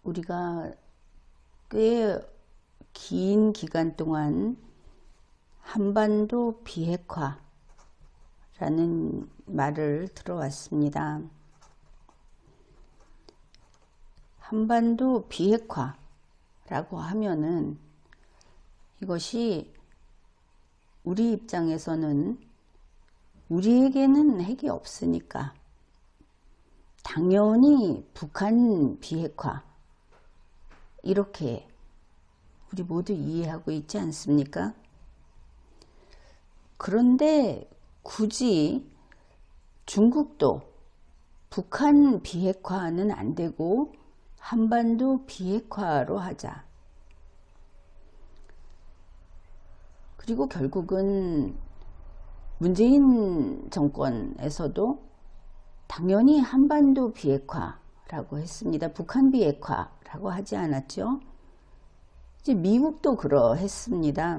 우리가 꽤 긴 기간 동안 한반도 비핵화라는 말을 들어왔습니다. 한반도 비핵화라고 하면은 이것이 우리 입장에서는 우리에게는 핵이 없으니까 당연히 북한 비핵화 이렇게 우리 모두 이해하고 있지 않습니까? 그런데 굳이 중국도 북한 비핵화는 안 되고 한반도 비핵화로 하자. 그리고 결국은 문재인 정권에서도 당연히 한반도 비핵화라고 했습니다. 북한 비핵화라고 하지 않았죠. 이제 미국도 그러했습니다.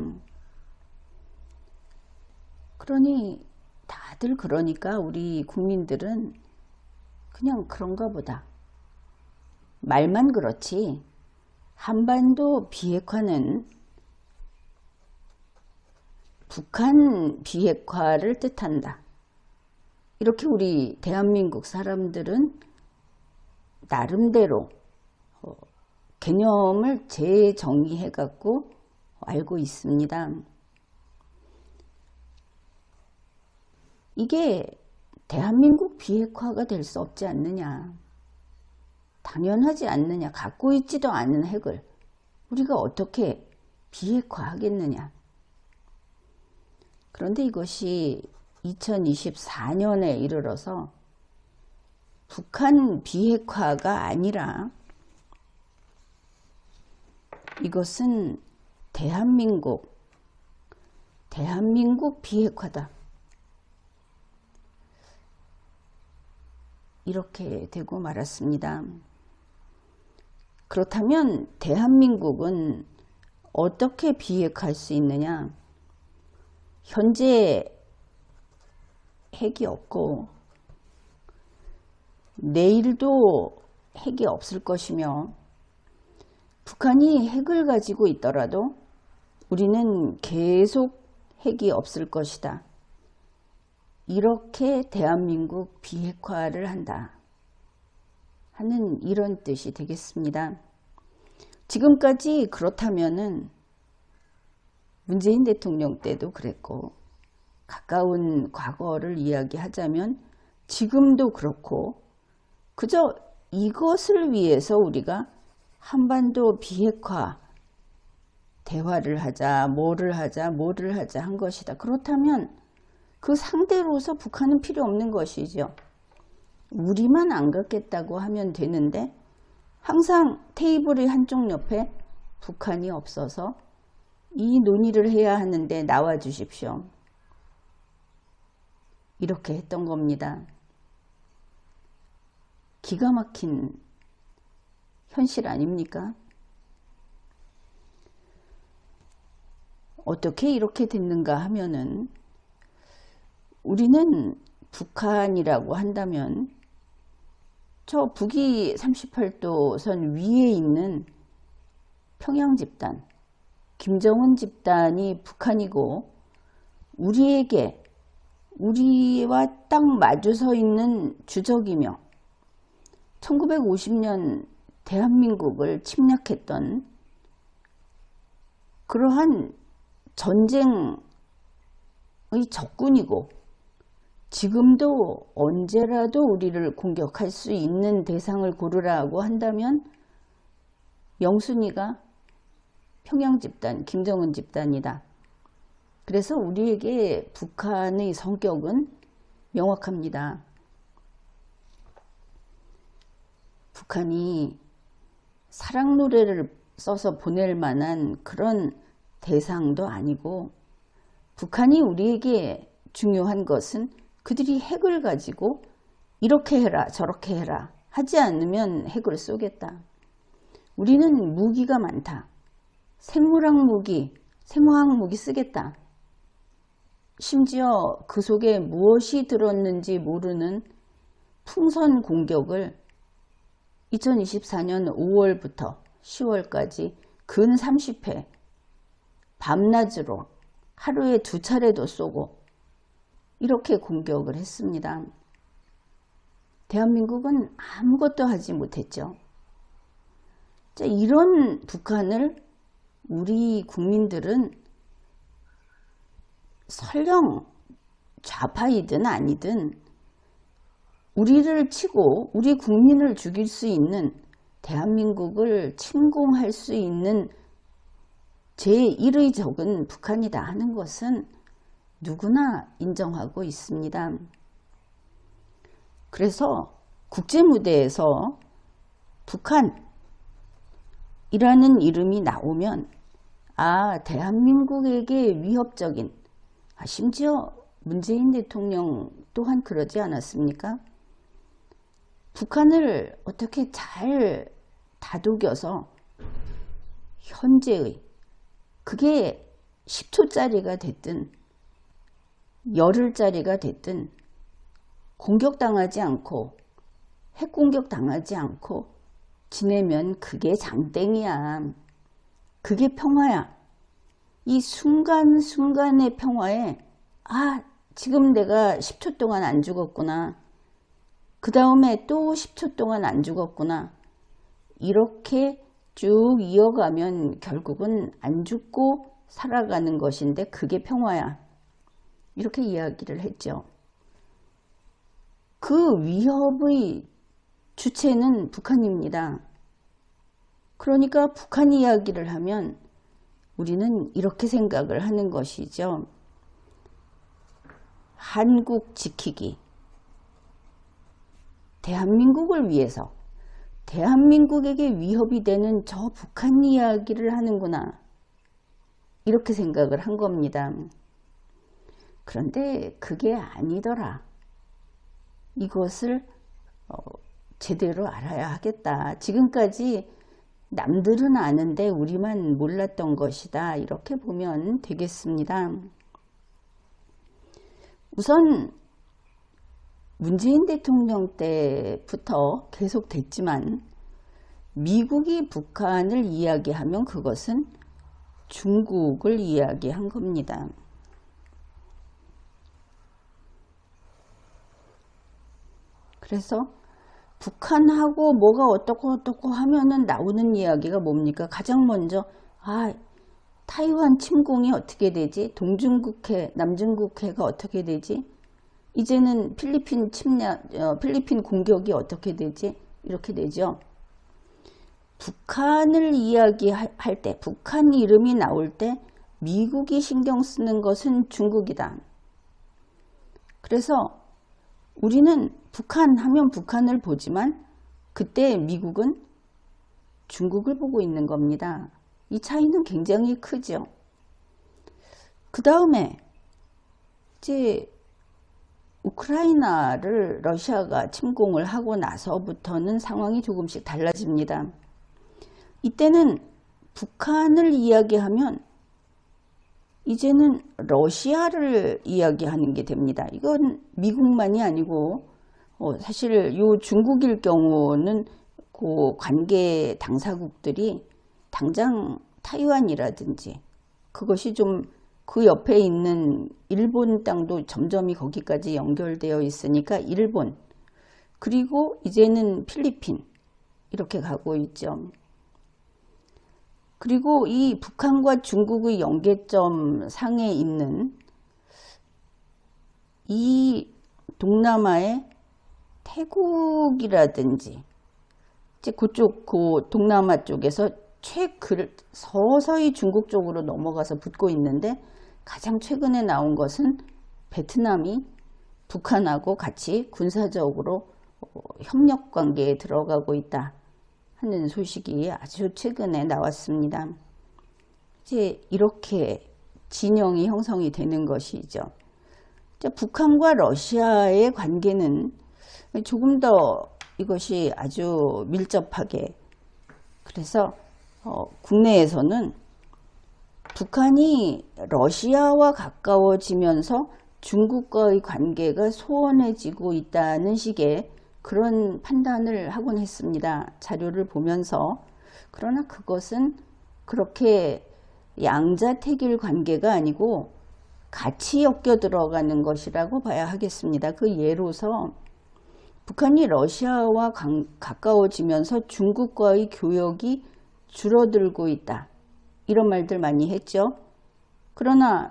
그러니 다들 그러니까 우리 국민들은 그냥 그런가 보다. 말만 그렇지 한반도 비핵화는 북한 비핵화를 뜻한다. 이렇게 우리 대한민국 사람들은 나름대로 개념을 재정의해 갖고 알고 있습니다. 이게 대한민국 비핵화가 될 수 없지 않느냐. 당연하지 않느냐. 갖고 있지도 않은 핵을 우리가 어떻게 비핵화하겠느냐. 그런데 이것이 2024년에 이르러서 북한 비핵화가 아니라 이것은 대한민국 비핵화다. 이렇게 되고 말았습니다. 그렇다면 대한민국은 어떻게 비핵화할 수 있느냐? 현재 핵이 없고 내일도 핵이 없을 것이며 북한이 핵을 가지고 있더라도 우리는 계속 핵이 없을 것이다. 이렇게 대한민국 비핵화를 한다 하는 이런 뜻이 되겠습니다. 지금까지 그렇다면은 문재인 대통령 때도 그랬고 가까운 과거를 이야기하자면 지금도 그렇고 그저 이것을 위해서 우리가 한반도 비핵화 대화를 하자 뭐를 하자 한 것이다. 그렇다면 그 상대로서 북한은 필요 없는 것이죠. 우리만 안 갖겠다고 하면 되는데 항상 테이블의 한쪽 옆에 북한이 없어서 이 논의를 해야 하는데 나와 주십시오. 이렇게 했던 겁니다. 기가 막힌 현실 아닙니까? 어떻게 이렇게 됐는가 하면은 우리는 북한이라고 한다면 저 북위 38도선 위에 있는 평양 집단, 김정은 집단이 북한이고 우리에게 우리와 딱 마주 서 있는 주적이며 1950년 대한민국을 침략했던 그러한 전쟁의 적군이고 지금도 언제라도 우리를 공격할 수 있는 대상을 고르라고 한다면 영순위가 평양 집단, 김정은 집단이다. 그래서 우리에게 북한의 성격은 명확합니다. 북한이 사랑 노래를 써서 보낼 만한 그런 대상도 아니고 북한이 우리에게 중요한 것은 그들이 핵을 가지고 이렇게 해라 저렇게 해라 하지 않으면 핵을 쏘겠다. 우리는 무기가 많다. 생물학 무기, 생화학 무기 쓰겠다. 심지어 그 속에 무엇이 들었는지 모르는 풍선 공격을 2024년 5월부터 10월까지 근 30회 밤낮으로 하루에 2차례도 쏘고 이렇게 공격을 했습니다. 대한민국은 아무것도 하지 못했죠. 자, 이런 북한을 우리 국민들은 설령 좌파이든 아니든 우리를 치고 우리 국민을 죽일 수 있는, 대한민국을 침공할 수 있는 제1의 적은 북한이다 하는 것은 누구나 인정하고 있습니다. 그래서 국제무대에서 북한이라는 이름이 나오면 대한민국에게 위협적인, 심지어 문재인 대통령 또한 그러지 않았습니까? 북한을 어떻게 잘 다독여서 현재의, 그게 10초짜리가 됐든 열흘짜리가 됐든 공격당하지 않고 핵공격 당하지 않고 지내면 그게 장땡이야. 그게 평화야. 이 순간순간의 평화에 지금 내가 10초 동안 안 죽었구나. 그 다음에 또 10초 동안 안 죽었구나. 이렇게 쭉 이어가면 결국은 안 죽고 살아가는 것인데 그게 평화야. 이렇게 이야기를 했죠. 그 위협의 주체는 북한입니다. 그러니까 북한 이야기를 하면 우리는 이렇게 생각을 하는 것이죠. 한국 지키기, 대한민국을 위해서, 대한민국에게 위협이 되는 저 북한 이야기를 하는구나, 이렇게 생각을 한 겁니다. 그런데 그게 아니더라. 이것을 제대로 알아야 하겠다. 지금까지 남들은 아는데 우리만 몰랐던 것이다. 이렇게 보면 되겠습니다. 우선 문재인 대통령 때부터 계속 됐지만 미국이 북한을 이야기하면 그것은 중국을 이야기한 겁니다. 그래서 북한하고 뭐가 어떻고 하면은 나오는 이야기가 뭡니까? 가장 먼저 타이완 침공이 어떻게 되지? 동중국해, 남중국해가 어떻게 되지? 이제는 필리핀 필리핀 공격이 어떻게 되지? 이렇게 되죠. 북한을 이야기할 때, 북한 이름이 나올 때 미국이 신경 쓰는 것은 중국이다. 그래서 우리는 북한 하면 북한을 보지만 그때 미국은 중국을 보고 있는 겁니다. 이 차이는 굉장히 크죠. 그 다음에 이제 우크라이나를 러시아가 침공을 하고 나서부터는 상황이 조금씩 달라집니다. 이때는 북한을 이야기하면 이제는 러시아를 이야기하는 게 됩니다. 이건 미국만이 아니고 사실 요 중국일 경우는 그 관계 당사국들이 당장 타이완이라든지 그것이 좀 그 옆에 있는 일본 땅도 점점이 거기까지 연결되어 있으니까 일본, 그리고 이제는 필리핀 이렇게 가고 있죠. 그리고 이 북한과 중국의 연계점 상에 있는 이 동남아의 태국이라든지 이제 그쪽 그 동남아 쪽에서 서서히 중국 쪽으로 넘어가서 붙고 있는데 가장 최근에 나온 것은 베트남이 북한하고 같이 군사적으로 협력 관계에 들어가고 있다 하는 소식이 아주 최근에 나왔습니다. 이제 이렇게 진영이 형성이 되는 것이죠. 북한과 러시아의 관계는 조금 더 이것이 아주 밀접하게, 그래서 국내에서는 북한이 러시아와 가까워지면서 중국과의 관계가 소원해지고 있다는 식의 그런 판단을 하곤 했습니다. 자료를 보면서. 그러나 그것은 그렇게 양자택일 관계가 아니고 같이 엮여 들어가는 것이라고 봐야 하겠습니다. 그 예로서 북한이 러시아와 가까워지면서 중국과의 교역이 줄어들고 있다. 이런 말들 많이 했죠. 그러나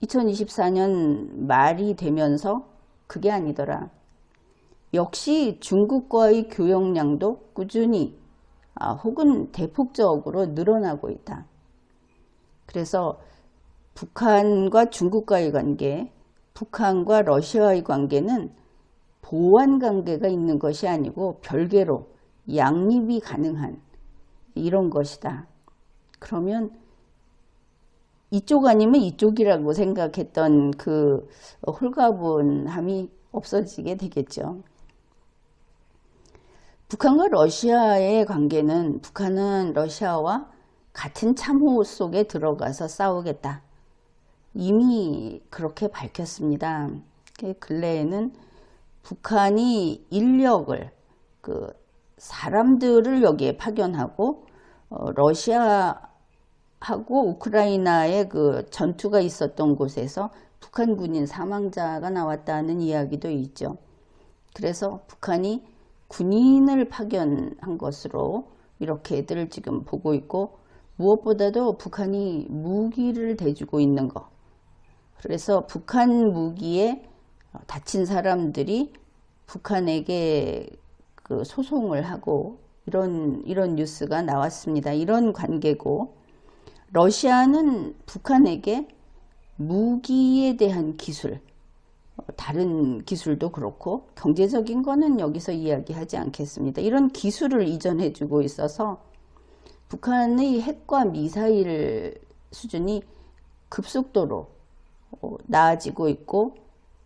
2024년 말이 되면서 그게 아니더라. 역시 중국과의 교역량도 꾸준히 혹은 대폭적으로 늘어나고 있다. 그래서 북한과 중국과의 관계, 북한과 러시아의 관계는 보완 관계가 있는 것이 아니고 별개로 양립이 가능한 이런 것이다. 그러면 이쪽 아니면 이쪽이라고 생각했던 그 홀가분함이 없어지게 되겠죠. 북한과 러시아의 관계는 북한은 러시아와 같은 참호 속에 들어가서 싸우겠다. 이미 그렇게 밝혔습니다. 근래에는 북한이 인력을, 사람들을 여기에 파견하고 러시아하고 우크라이나의 그 전투가 있었던 곳에서 북한 군인 사망자가 나왔다는 이야기도 있죠. 그래서 북한이 군인을 파견한 것으로 이렇게들 지금 보고 있고, 무엇보다도 북한이 무기를 대주고 있는 것. 그래서 북한 무기에 다친 사람들이 북한에게 그 소송을 하고 이런 뉴스가 나왔습니다. 이런 관계고, 러시아는 북한에게 무기에 대한 기술, 다른 기술도 그렇고 경제적인 거는 여기서 이야기하지 않겠습니다. 이런 기술을 이전해 주고 있어서 북한의 핵과 미사일 수준이 급속도로 나아지고 있고,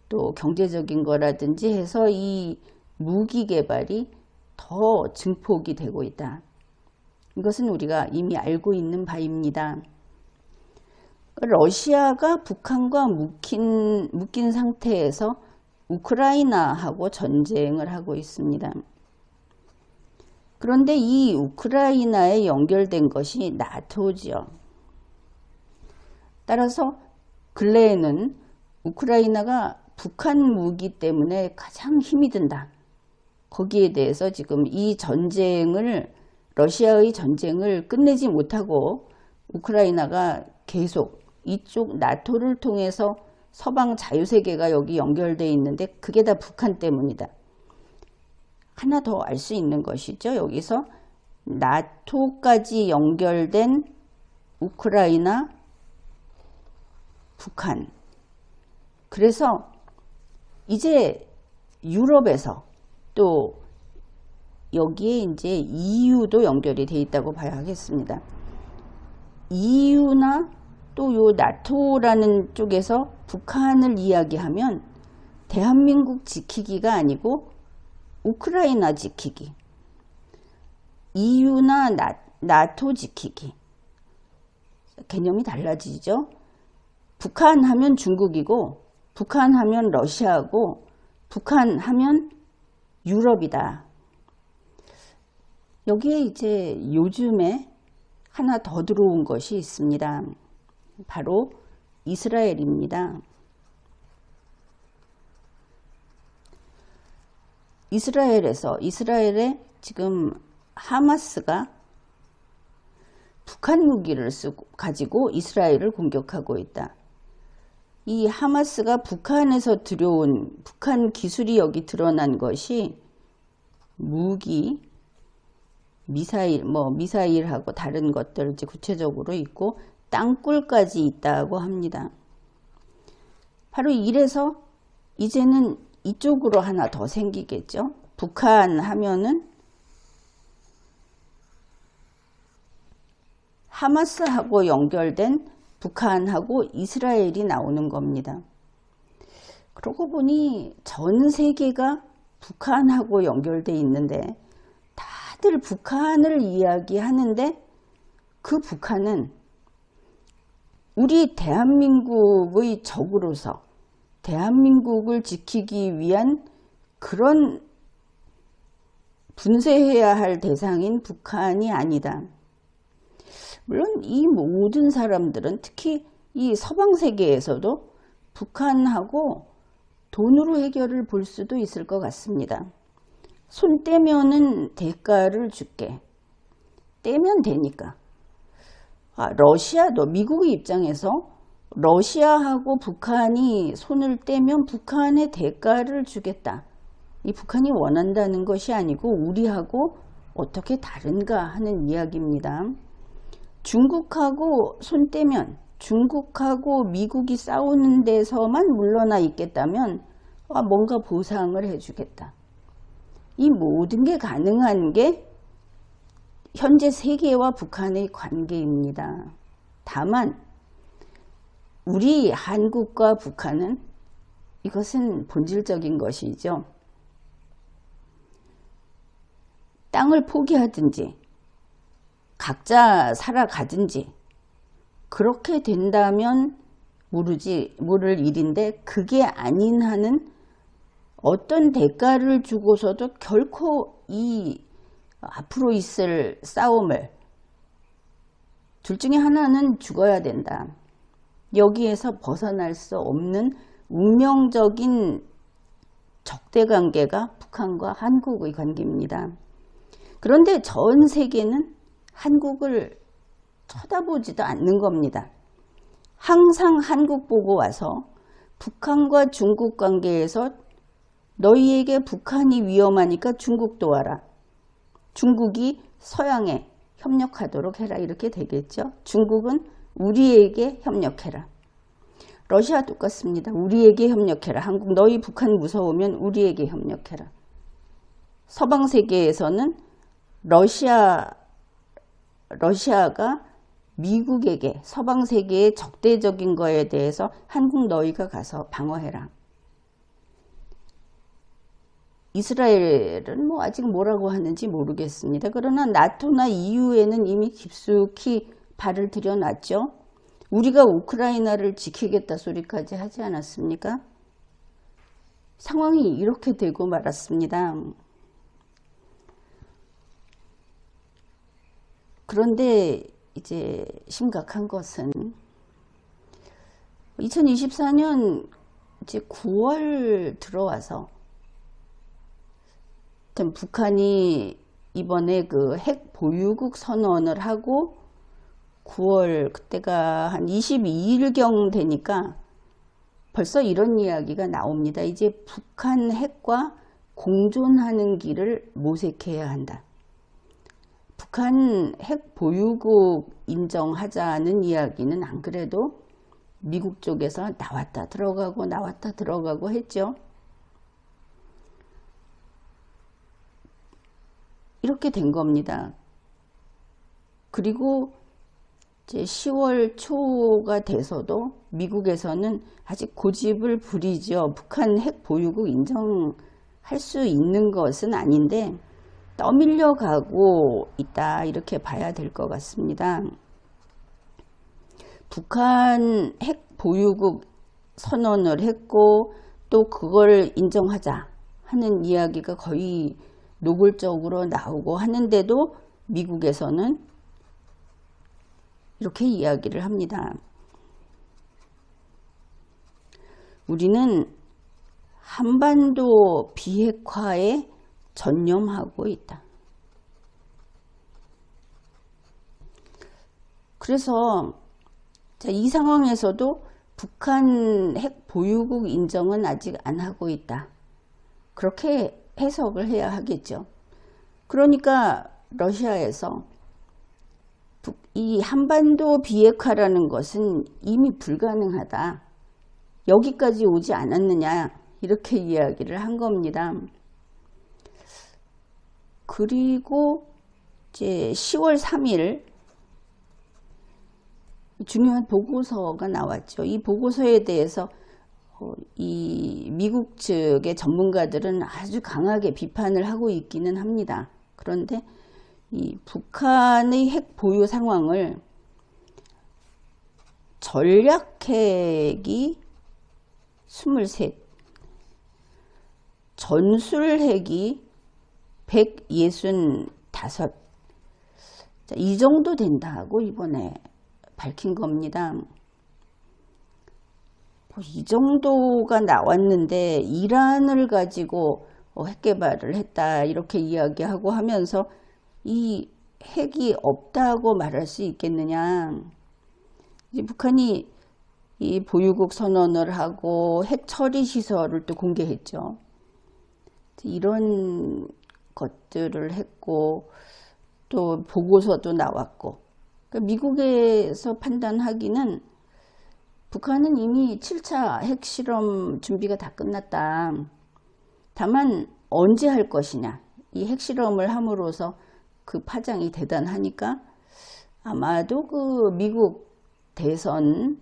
또 경제적인 거라든지 해서 이 무기 개발이 더 증폭이 되고 있다. 이것은 우리가 이미 알고 있는 바입니다. 러시아가 북한과 묶인 상태에서 우크라이나하고 전쟁을 하고 있습니다. 그런데 이 우크라이나에 연결된 것이 나토지요. 따라서 근래에는 우크라이나가 북한 무기 때문에 가장 힘이 든다. 거기에 대해서 지금 이 전쟁을, 러시아의 전쟁을 끝내지 못하고 우크라이나가 계속 이쪽 나토를 통해서 서방 자유세계가 여기 연결되어 있는데 그게 다 북한 때문이다. 하나 더 알 수 있는 것이죠. 여기서 나토까지 연결된 우크라이나, 북한. 그래서 이제 유럽에서 또 여기에 이제 EU도 연결이 돼 있다고 봐야 하겠습니다. EU나 또 요 나토라는 쪽에서 북한을 이야기하면 대한민국 지키기가 아니고 우크라이나 지키기, EU나 나토 지키기, 개념이 달라지죠. 북한 하면 중국이고, 북한 하면 러시아고, 북한 하면 유럽이다. 여기에 이제 요즘에 하나 더 들어온 것이 있습니다. 바로 이스라엘입니다. 이스라엘에 지금 하마스가 북한 무기를 가지고 이스라엘을 공격하고 있다. 이 하마스가 북한에서 들여온 북한 기술이 여기 드러난 것이 무기, 미사일하고 다른 것들 이제 구체적으로 있고 땅굴까지 있다고 합니다. 바로 이래서 이제는 이쪽으로 하나 더 생기겠죠. 북한 하면은 하마스하고 연결된 북한하고 이스라엘이 나오는 겁니다. 그러고 보니 전 세계가 북한하고 연결돼 있는데 다들 북한을 이야기하는데 그 북한은 우리 대한민국의 적으로서 대한민국을 지키기 위한 그런 분쇄해야 할 대상인 북한이 아니다. 물론 이 모든 사람들은 특히 이 서방 세계에서도 북한하고 돈으로 해결을 볼 수도 있을 것 같습니다. 손 떼면은 대가를 줄게. 떼면 되니까. 러시아도 미국의 입장에서 러시아하고 북한이 손을 떼면 북한의 대가를 주겠다. 이 북한이 원한다는 것이 아니고 우리하고 어떻게 다른가 하는 이야기입니다. 중국하고 손 떼면 중국하고 미국이 싸우는 데서만 물러나 있겠다면 뭔가 보상을 해주겠다. 이 모든 게 가능한 게 현재 세계와 북한의 관계입니다. 다만 우리 한국과 북한은 이것은 본질적인 것이죠. 땅을 포기하든지 각자 살아가든지 그렇게 된다면 모를 일인데 그게 아닌 한은 어떤 대가를 주고서도 결코 이 앞으로 있을 싸움을 둘 중에 하나는 죽어야 된다. 여기에서 벗어날 수 없는 운명적인 적대관계가 북한과 한국의 관계입니다. 그런데 전 세계는 한국을 쳐다보지도 않는 겁니다. 항상 한국 보고 와서 북한과 중국 관계에서 너희에게 북한이 위험하니까 중국도 와라. 중국이 서양에 협력하도록 해라. 이렇게 되겠죠. 중국은 우리에게 협력해라. 러시아 똑같습니다. 우리에게 협력해라. 한국 너희 북한 무서우면 우리에게 협력해라. 서방 세계에서는 러시아가 미국에게 서방 세계의 적대적인 거에 대해서 한국 너희가 가서 방어해라. 이스라엘은 아직 뭐라고 하는지 모르겠습니다. 그러나 나토나 EU에는 이미 깊숙이 발을 들여놨죠. 우리가 우크라이나를 지키겠다 소리까지 하지 않았습니까? 상황이 이렇게 되고 말았습니다. 그런데 이제 심각한 것은 2024년 이제 9월 들어와서 북한이 이번에 그 핵 보유국 선언을 하고 9월 그때가 한 22일경 되니까 벌써 이런 이야기가 나옵니다. 이제 북한 핵과 공존하는 길을 모색해야 한다. 북한 핵 보유국 인정하자는 이야기는 안 그래도 미국 쪽에서 나왔다 들어가고 했죠. 이렇게 된 겁니다. 그리고 이제 10월 초가 돼서도 미국에서는 아직 고집을 부리죠. 북한 핵 보유국 인정할 수 있는 것은 아닌데 떠밀려 가고 있다 이렇게 봐야 될 것 같습니다. 북한 핵 보유국 선언을 했고 또 그걸 인정하자 하는 이야기가 거의 노골적으로 나오고 하는데도 미국에서는 이렇게 이야기를 합니다. 우리는 한반도 비핵화에 전념하고 있다. 그래서 이 상황에서도 북한 핵 보유국 인정은 아직 안 하고 있다. 그렇게 해석을 해야 하겠죠. 그러니까 러시아에서 이 한반도 비핵화라는 것은 이미 불가능하다. 여기까지 오지 않았느냐 이렇게 이야기를 한 겁니다. 그리고 이제 10월 3일 중요한 보고서가 나왔죠. 이 보고서에 대해서 이 미국 측의 전문가들은 아주 강하게 비판을 하고 있기는 합니다. 그런데 이 북한의 핵 보유 상황을 전략핵이 23, 전술핵이 165. 자, 이 정도 된다고 이번에 밝힌 겁니다. 이 정도가 나왔는데 이란을 가지고 핵 개발을 했다 이렇게 이야기하고 하면서 이 핵이 없다고 말할 수 있겠느냐. 이제 북한이 이 보유국 선언을 하고 핵 처리 시설을 또 공개했죠. 이런 것들을 했고 또 보고서도 나왔고, 그러니까 미국에서 판단하기는 북한은 이미 7차 핵실험 준비가 다 끝났다. 다만 언제 할 것이냐. 이 핵실험을 함으로써 그 파장이 대단하니까 아마도 그 미국 대선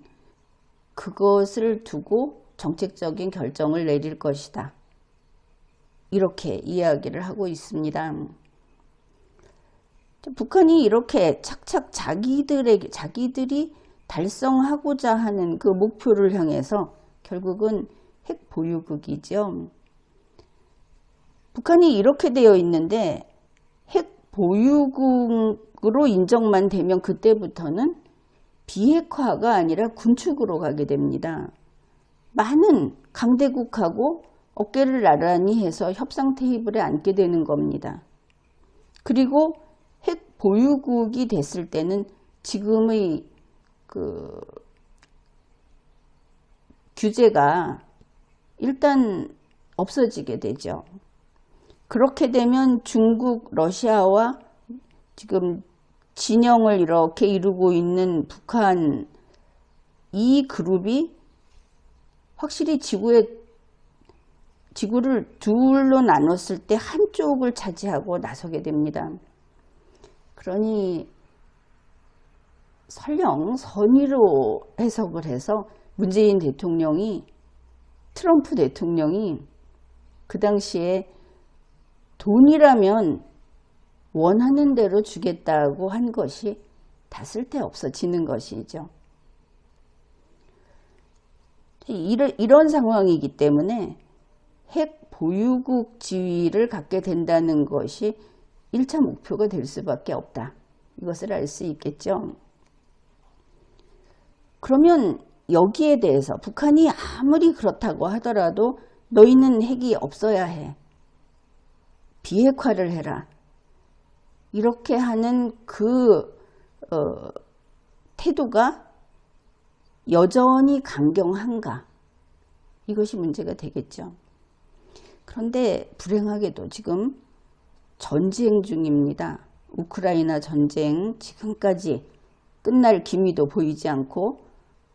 그것을 두고 정책적인 결정을 내릴 것이다. 이렇게 이야기를 하고 있습니다. 북한이 이렇게 착착 자기들이 달성하고자 하는 그 목표를 향해서 결국은 핵 보유국이죠. 북한이 이렇게 되어 있는데 핵 보유국으로 인정만 되면 그때부터는 비핵화가 아니라 군축으로 가게 됩니다. 많은 강대국하고 어깨를 나란히 해서 협상 테이블에 앉게 되는 겁니다. 그리고 핵 보유국이 됐을 때는 지금의 그 규제가 일단 없어지게 되죠. 그렇게 되면 중국, 러시아와 지금 진영을 이렇게 이루고 있는 북한, 이 그룹이 확실히 지구를 둘로 나눴을 때 한쪽을 차지하고 나서게 됩니다. 그러니 설령 선의로 해석을 해서 문재인 대통령이, 트럼프 대통령이 그 당시에 돈이라면 원하는 대로 주겠다고 한 것이 다 쓸데없어지는 것이죠. 이런 상황이기 때문에 핵 보유국 지위를 갖게 된다는 것이 1차 목표가 될 수밖에 없다. 이것을 알 수 있겠죠. 그러면 여기에 대해서 북한이 아무리 그렇다고 하더라도 너희는 핵이 없어야 해. 비핵화를 해라. 이렇게 하는 그 태도가 여전히 강경한가? 이것이 문제가 되겠죠. 그런데 불행하게도 지금 전쟁 중입니다. 우크라이나 전쟁 지금까지 끝날 기미도 보이지 않고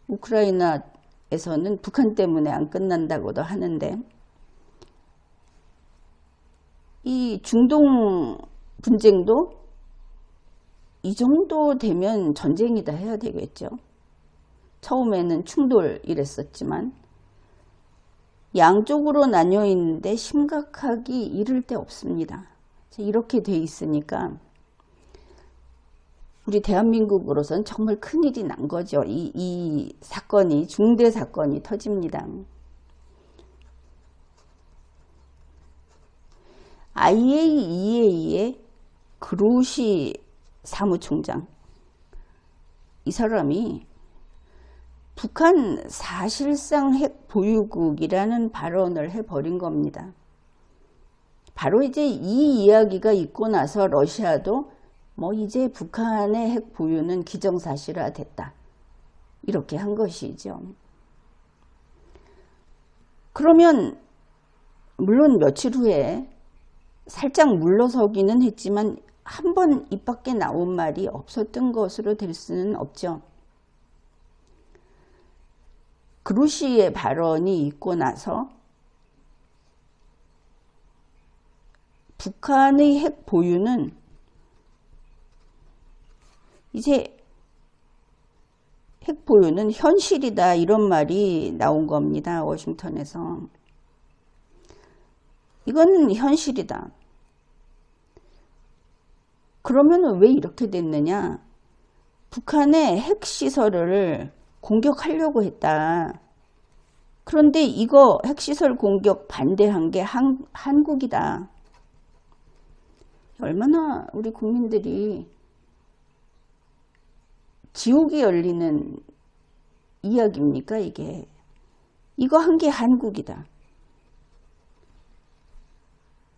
우크라이나에서는 북한 때문에 안 끝난다고도 하는데 이 중동 분쟁도 이 정도 되면 전쟁이다 해야 되겠죠. 처음에는 충돌 이랬었지만 양쪽으로 나뉘어 있는데 심각하기 이를 데 없습니다. 이렇게 돼 있으니까 우리 대한민국으로서는 정말 큰일이 난 거죠. 이 사건이, 중대 사건이 터집니다. IAEA의 그로시 사무총장, 이 사람이 북한 사실상 핵 보유국이라는 발언을 해버린 겁니다. 바로 이제 이 이야기가 있고 나서 러시아도 뭐 이제 북한의 핵 보유는 기정사실화 됐다. 이렇게 한 것이죠. 그러면 물론 며칠 후에 살짝 물러서기는 했지만 한 번 입 밖에 나온 말이 없었던 것으로 될 수는 없죠. 그루시의 발언이 있고 나서 북한의 핵 보유는 이제 핵 보유는 현실이다, 이런 말이 나온 겁니다. 워싱턴에서. 이건 현실이다. 그러면 왜 이렇게 됐느냐? 북한의 핵시설을 공격하려고 했다. 그런데 이거 핵시설 공격 반대한 게 한국이다. 얼마나 우리 국민들이 지옥이 열리는 이야기입니까, 이게. 이거 한 게 한국이다.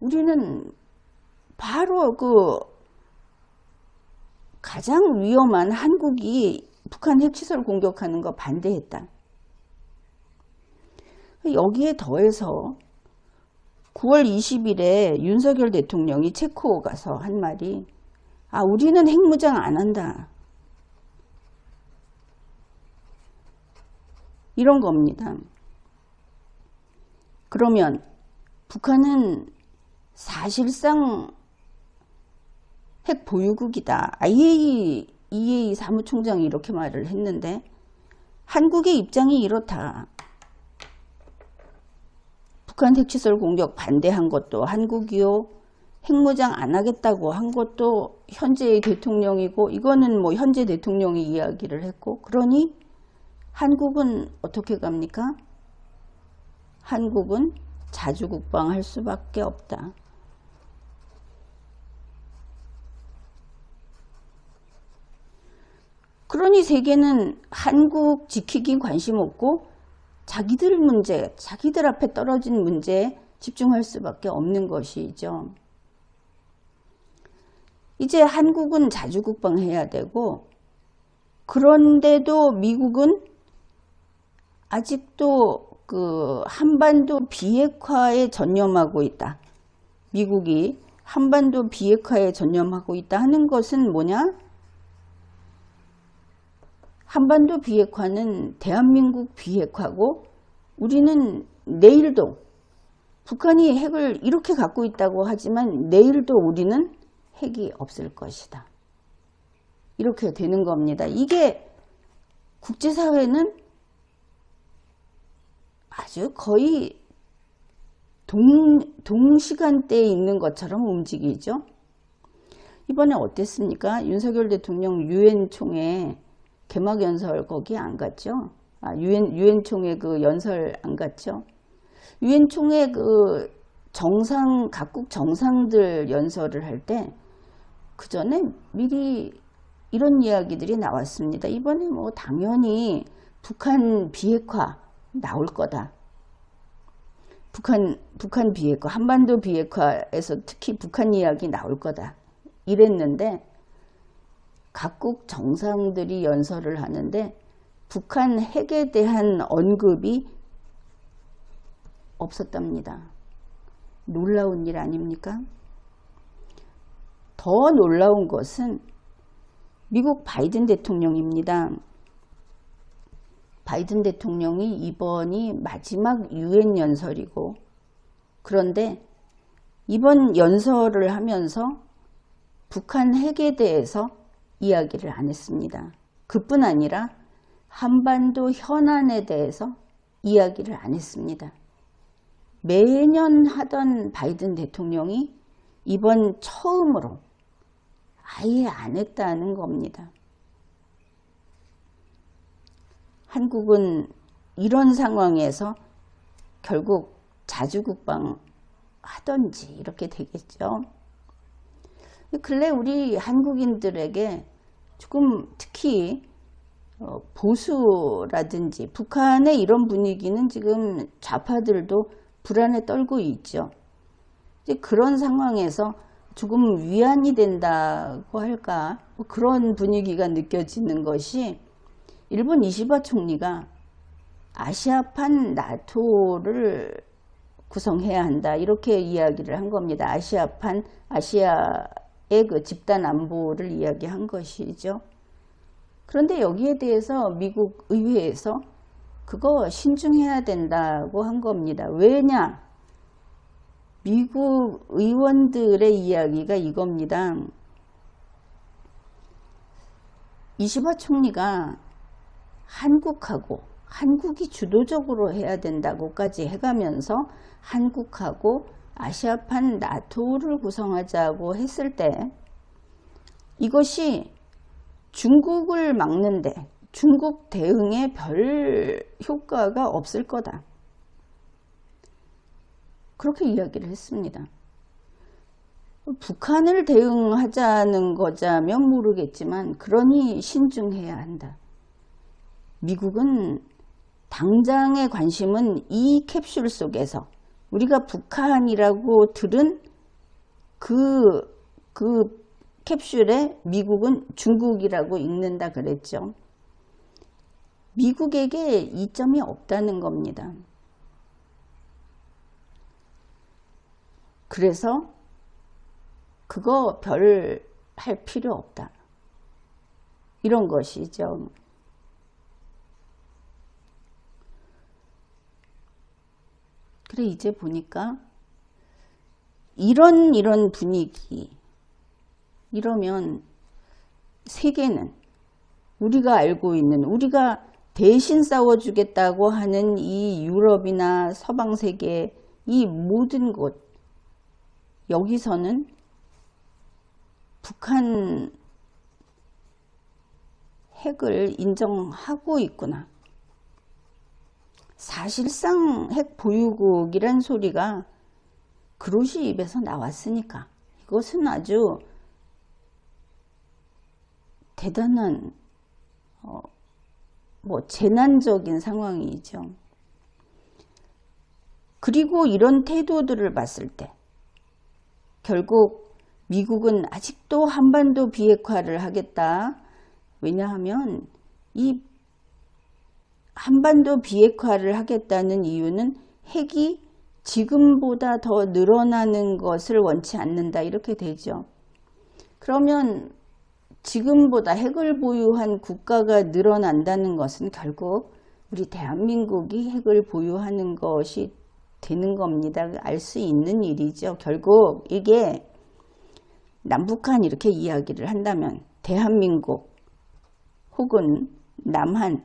우리는 바로 그 가장 위험한 한국이 북한 핵시설 공격하는 거 반대했다. 여기에 더해서 9월 20일에 윤석열 대통령이 체코 가서 한 말이 우리는 핵무장 안 한다. 이런 겁니다. 그러면 북한은 사실상 핵 보유국이다. IAEA 사무총장이 이렇게 말을 했는데 한국의 입장이 이렇다. 북한 핵시설 공격 반대한 것도 한국이요. 핵무장 안 하겠다고 한 것도 현재의 대통령이고 이거는 뭐 현재 대통령이 이야기를 했고 그러니 한국은 어떻게 갑니까? 한국은 자주국방할 수밖에 없다. 그러니 세계는 한국 지키기 관심 없고 자기들 문제, 자기들 앞에 떨어진 문제에 집중할 수밖에 없는 것이죠. 이제 한국은 자주국방해야 되고 그런데도 미국은 아직도 그 한반도 비핵화에 전념하고 있다. 미국이 한반도 비핵화에 전념하고 있다 하는 것은 뭐냐? 한반도 비핵화는 대한민국 비핵화고 우리는 내일도 북한이 핵을 이렇게 갖고 있다고 하지만 내일도 우리는 핵이 없을 것이다. 이렇게 되는 겁니다. 이게 국제사회는 아주 거의 동시간대에 있는 것처럼 움직이죠. 이번에 어땠습니까? 윤석열 대통령 유엔 총회 개막 연설 거기 안 갔죠? 유엔 총회 그 연설 안 갔죠? 유엔 총회 그 각국 정상들 연설을 할 때 그 전에 미리 이런 이야기들이 나왔습니다. 이번에 뭐 당연히 북한 비핵화 나올 거다. 북한 비핵화, 한반도 비핵화에서 특히 북한 이야기 나올 거다. 이랬는데 각국 정상들이 연설을 하는데 북한 핵에 대한 언급이 없었답니다. 놀라운 일 아닙니까? 더 놀라운 것은 미국 바이든 대통령입니다. 바이든 대통령이 이번이 마지막 유엔 연설이고 그런데 이번 연설을 하면서 북한 핵에 대해서 이야기를 안 했습니다. 그뿐 아니라 한반도 현안에 대해서 이야기를 안 했습니다. 매년 하던 바이든 대통령이 이번 처음으로 아예 안 했다는 겁니다. 한국은 이런 상황에서 결국 자주국방 하던지 이렇게 되겠죠. 근래 우리 한국인들에게 조금 특히 보수라든지 북한의 이런 분위기는 지금 좌파들도 불안에 떨고 있죠. 이제 그런 상황에서 조금 위안이 된다고 할까 뭐 그런 분위기가 느껴지는 것이 일본 이시바 총리가 아시아판 나토를 구성해야 한다 이렇게 이야기를 한 겁니다. 아시아의 그 집단 안보를 이야기한 것이죠. 그런데 여기에 대해서 미국 의회에서 그거 신중해야 된다고 한 겁니다. 왜냐? 미국 의원들의 이야기가 이겁니다. 이시바 총리가 한국이 주도적으로 해야 된다고까지 해가면서 한국하고 아시아판 나토를 구성하자고 했을 때 이것이 중국을 막는데 중국 대응에 별 효과가 없을 거다. 그렇게 이야기를 했습니다. 북한을 대응하자는 거자면 모르겠지만 그러니 신중해야 한다. 미국은 당장의 관심은 이 캡슐 속에서 우리가 북한이라고 들은 그 캡슐에 미국은 중국이라고 읽는다 그랬죠. 미국에게 이점이 없다는 겁니다. 그래서 그거 별 할 필요 없다. 이런 것이죠. 그래 이제 보니까 이런 분위기 이러면 세계는 우리가 알고 있는 우리가 대신 싸워주겠다고 하는 이 유럽이나 서방세계 이 모든 곳 여기서는 북한 핵을 인정하고 있구나. 사실상 핵 보유국이란 소리가 그로시 입에서 나왔으니까 이것은 아주 대단한 재난적인 상황이죠. 그리고 이런 태도들을 봤을 때 결국 미국은 아직도 한반도 비핵화를 하겠다. 왜냐하면 이 한반도 비핵화를 하겠다는 이유는 핵이 지금보다 더 늘어나는 것을 원치 않는다. 이렇게 되죠. 그러면 지금보다 핵을 보유한 국가가 늘어난다는 것은 결국 우리 대한민국이 핵을 보유하는 것이 되는 겁니다. 알 수 있는 일이죠. 결국 이게 남북한 이렇게 이야기를 한다면 대한민국 혹은 남한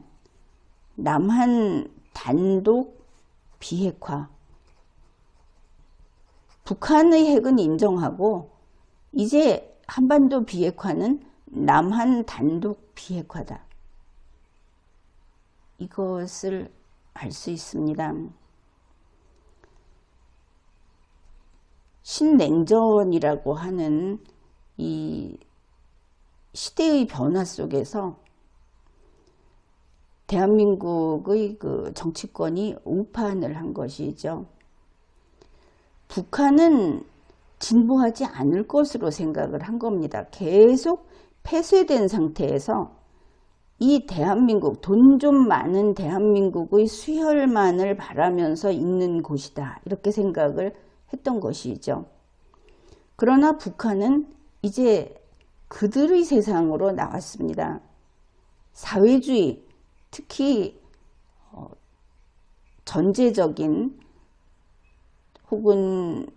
단독 비핵화 북한의 핵은 인정하고 이제 한반도 비핵화는 남한 단독 비핵화다. 이것을 알 수 있습니다. 신냉전이라고 하는 이 시대의 변화 속에서 대한민국의 그 정치권이 우판을 한 것이죠. 북한은 진보하지 않을 것으로 생각을 한 겁니다. 계속 폐쇄된 상태에서 이 대한민국, 돈 좀 많은 대한민국의 수혈만을 바라면서 있는 곳이다. 이렇게 생각을 했던 것이죠. 그러나 북한은 이제 그들의 세상으로 나왔습니다. 사회주의, 특히 전제적인 혹은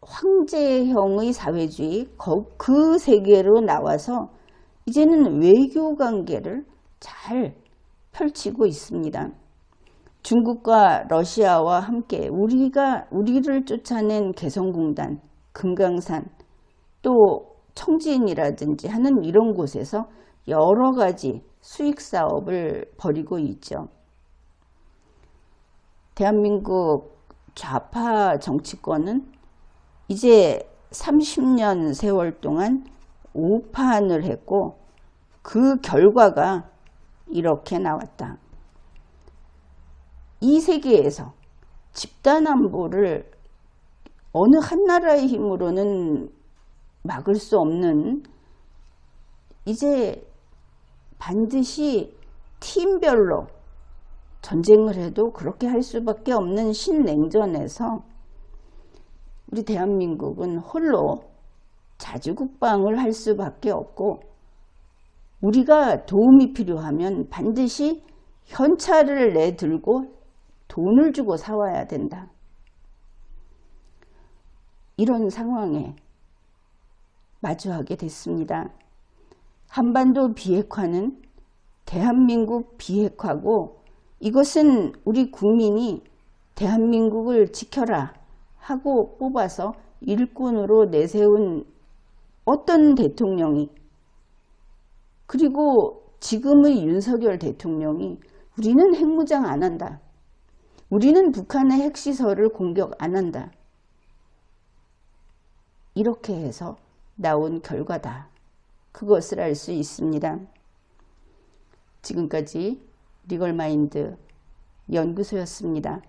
황제형의 사회주의 그 세계로 나와서 이제는 외교 관계를 잘 펼치고 있습니다. 중국과 러시아와 함께 우리를 쫓아낸 개성공단, 금강산, 또 청진이라든지 하는 이런 곳에서 여러 가지 수익 사업을 벌이고 있죠. 대한민국 좌파 정치권은 이제 30년 세월 동안 우판을 했고 그 결과가 이렇게 나왔다. 이 세계에서 집단안보를 어느 한 나라의 힘으로는 막을 수 없는 이제 반드시 팀별로 전쟁을 해도 그렇게 할 수밖에 없는 신냉전에서 우리 대한민국은 홀로 자주국방을 할 수밖에 없고 우리가 도움이 필요하면 반드시 현찰을 내들고 돈을 주고 사와야 된다. 이런 상황에 마주하게 됐습니다. 한반도 비핵화는 대한민국 비핵화고 이것은 우리 국민이 대한민국을 지켜라 하고 뽑아서 일꾼으로 내세운 어떤 대통령이 그리고 지금의 윤석열 대통령이 우리는 핵무장 안 한다. 우리는 북한의 핵시설을 공격 안 한다. 이렇게 해서 나온 결과다. 그것을 알 수 있습니다. 지금까지 리걸마인드 연구소였습니다.